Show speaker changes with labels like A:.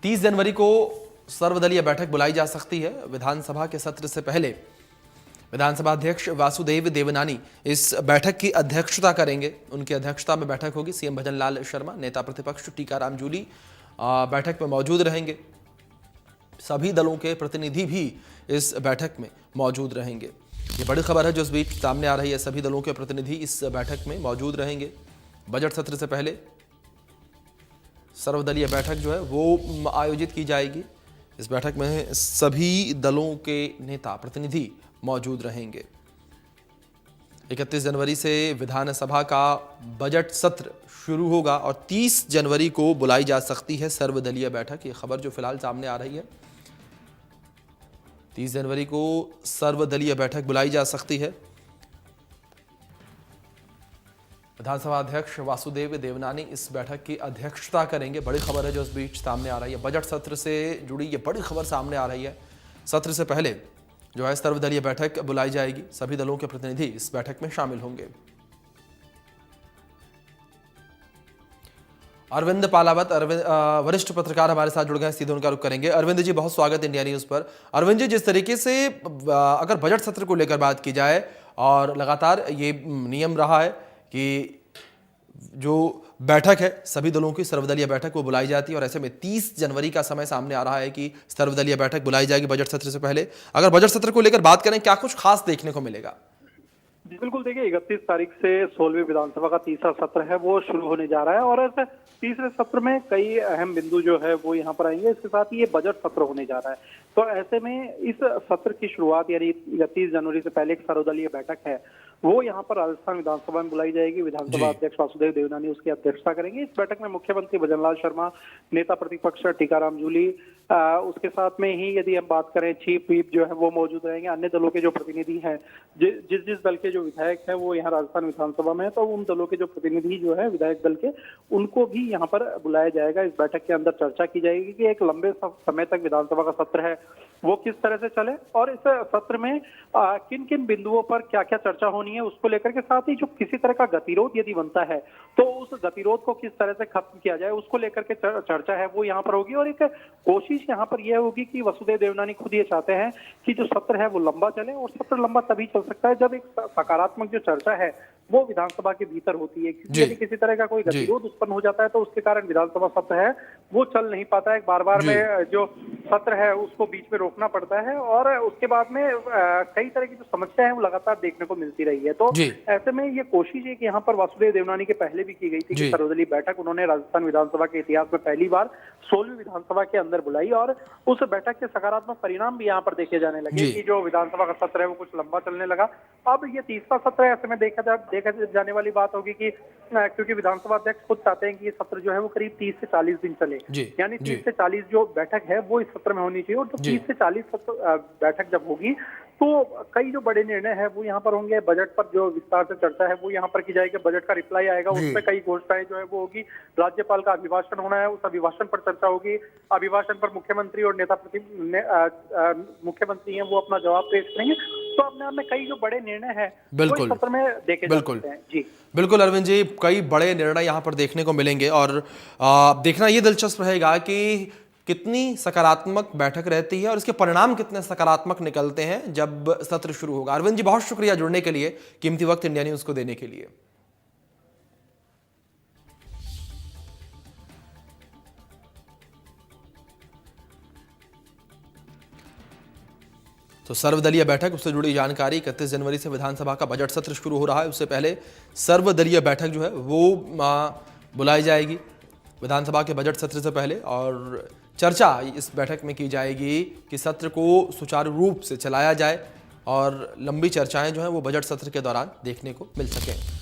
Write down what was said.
A: 30 जनवरी को सर्वदलीय बैठक बुलाई जा सकती है। विधानसभा के सत्र से पहले विधानसभा अध्यक्ष वासुदेव देवनानी इस बैठक की अध्यक्षता करेंगे। उनकी अध्यक्षता में बैठक होगी। सीएम भजनलाल शर्मा, नेता प्रतिपक्ष टीकाराम जूली बैठक में मौजूद रहेंगे। सभी दलों के प्रतिनिधि भी इस बैठक में मौजूद रहेंगे। ये बड़ी खबर है जो इस बीच सामने आ रही है। सभी दलों के प्रतिनिधि इस बैठक में मौजूद रहेंगे। बजट सत्र से पहले सर्वदलीय बैठक जो है वो आयोजित की जाएगी। इस बैठक में सभी दलों के नेता प्रतिनिधि मौजूद रहेंगे। 31 जनवरी से विधानसभा का बजट सत्र शुरू होगा और 30 जनवरी को बुलाई जा सकती है सर्वदलीय बैठक। ये खबर जो फिलहाल सामने आ रही है, 30 जनवरी को सर्वदलीय बैठक बुलाई जा सकती है। विधानसभा अध्यक्ष वासुदेव देवनानी इस बैठक की अध्यक्षता करेंगे। बड़ी खबर है जो इस बीच सामने आ रही है। बजट सत्र से जुड़ी ये बड़ी खबर सामने आ रही है। सत्र से पहले जो है सर्वदलीय बैठक बुलाई जाएगी। सभी दलों के प्रतिनिधि इस बैठक में शामिल होंगे। अरविंद पालावत, वरिष्ठ पत्रकार हमारे साथ जुड़ गए हैं, सीधे उनका रुख करेंगे। अरविंद जी, बहुत स्वागत इंडिया न्यूज पर। अरविंद जी, जिस तरीके से अगर बजट सत्र को लेकर बात की जाए और लगातार ये नियम रहा है कि जो बैठक है सभी दलों की सर्वदलीय बैठक वो बुलाई जाती है और ऐसे में 30 जनवरी का समय सामने आ रहा है कि सर्वदलीय बैठक बुलाई जाएगी बजट सत्र से पहले। अगर बजट सत्र को लेकर बात करें, क्या कुछ खास देखने को मिलेगा?
B: जी बिल्कुल, देखिए 31 तारीख से 16वीं विधानसभा का तीसरा सत्र है वो शुरू होने जा रहा है और इस तीसरे सत्र में कई अहम बिंदु जो है वो यहाँ पर आएंगे। इसके साथ ही ये बजट सत्र होने जा रहा है। तो ऐसे में इस सत्र की शुरुआत यानी 31 जनवरी से पहले एक सर्वदलीय बैठक है वो यहाँ पर राजस्थान विधानसभा में बुलाई जाएगी। विधानसभा अध्यक्ष वासुदेव देवनानी उसकी अध्यक्षता करेंगे। इस बैठक में मुख्यमंत्री भजनलाल शर्मा, नेता प्रतिपक्ष टीकाराम जूली, उसके साथ में ही यदि हम बात करें चीफ व्हिप जो है वो मौजूद रहेंगे। अन्य दलों के जो प्रतिनिधि हैं, जिस दल के जो विधायक है वो यहाँ राजस्थान विधानसभा में है, तो उन दलों के जो प्रतिनिधि जो है विधायक दल के, उनको भी यहाँ पर बुलाया जाएगा। इस बैठक के अंदर चर्चा की जाएगी कि एक लंबे समय तक विधानसभा का सत्र है वो किस तरह से चले और इस सत्र में किन किन बिंदुओं पर क्या क्या चर्चा होनी है उसको लेकर के, साथ ही जो किसी तरह का गतिरोध यदि बनता है तो उस गतिरोध को किस तरह से खत्म किया जाए उसको लेकर के चर्चा है वो यहाँ पर होगी। और एक कोशिश यहाँ पर यह होगी कि वासुदेव देवनानी खुद ये चाहते हैं कि जो सत्र है वो लंबा चले और सत्र लंबा तभी चल सकता है जब एक सकारात्मक जो चर्चा है वो विधानसभा के भीतर होती है। किसी तरह का कोई गतिरोध उत्पन्न हो जाता है तो उसके कारण विधानसभा सत्र है वो चल नहीं पाता है। बार बार में जो सत्र है उसको बीच में रोकना पड़ता है और उसके बाद में कई तरह की जो समस्या है वो लगातार देखने को मिलती रही है। तो ऐसे में ये कोशिश है कि यहाँ पर वासुदेव देवनानी के पहले भी की गई थी कि सर्वदलीय बैठक उन्होंने राजस्थान विधानसभा के इतिहास में पहली बार 16वीं विधानसभा के अंदर बुलाई और उस बैठक के सकारात्मक परिणाम भी यहाँ पर देखे जाने लगे कि जो विधानसभा का सत्र है वो कुछ लंबा चलने लगा। अब ये तीसरा सत्र है, ऐसे में देखा जाने वाली बात होगी कि क्योंकि विधानसभा अध्यक्ष खुद चाहते हैं कि ये सत्र जो है वो करीब 30 से 40 दिन चले, यानी 30 से 40 जो बैठक है वो इस सत्र में होनी चाहिए। और तो 30 से 40 बैठक जब होगी तो कई जो बड़े निर्णय है वो यहाँ पर होंगे। बजट पर जो विस्तार से चर्चा है वो यहाँ पर की जाएगी। बजट का रिप्लाई आएगा, उसमें कई घोषणाएं जो है वो होगी। राज्यपाल का अभिभाषण होना है, उस अभिभाषण पर चर्चा होगी। अभिभाषण पर मुख्यमंत्री और मुख्यमंत्री हैं वो अपना जवाब पेश करेंगे। तो अपने आप में कई जो बड़े निर्णय है वो इस सत्र में देखे जा सकते हैं। जी
A: बिल्कुल अरविंद जी, कई बड़े निर्णय यहाँ पर देखने को मिलेंगे और देखना ये दिलचस्प रहेगा कि कितनी सकारात्मक बैठक रहती है और इसके परिणाम कितने सकारात्मक निकलते हैं जब सत्र शुरू होगा। अरविंद जी, बहुत शुक्रिया जुड़ने के लिए, कीमती वक्त इंडिया न्यूज को देने के लिए। तो सर्वदलीय बैठक, उससे जुड़ी जानकारी, 31 जनवरी से विधानसभा का बजट सत्र शुरू हो रहा है। उससे पहले सर्वदलीय बैठक जो है वो बुलाई जाएगी विधानसभा के बजट सत्र से पहले और चर्चा इस बैठक में की जाएगी कि सत्र को सुचारू रूप से चलाया जाए और लंबी चर्चाएं जो हैं वो बजट सत्र के दौरान देखने को मिल सकें।